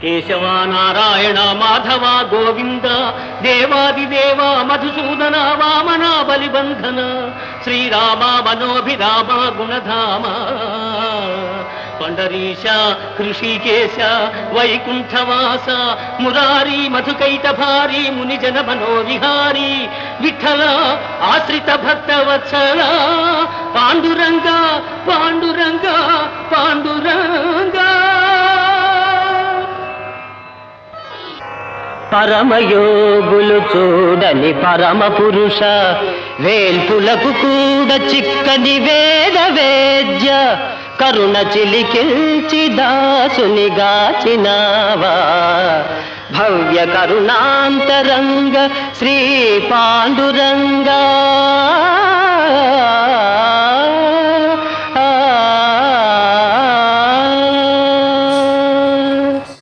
కేశవ నారాయణ మాధవ గోవింద దేవాదిదేవ మధుసూదన వామన బలిబంధన శ్రీరామ మనోభిరామ గుణధామ పండరీశ కృషికేశ వైకుంఠవాస మురారి మధుకైట భారీ మునిజన మనోవిహారీ విఠల ఆశ్రిత భక్త వత్సల పాండురంగ పాండురంగ పాండురంగ. పరమయోగులు చూడని పరమ పురుష వేల్పులకు కూడా చిక్కని వేద వేద్య కరుణ చిలికిల్చి దాసుని గాచినావా భవ్య కరుణాంతరంగ శ్రీ పాండురంగా.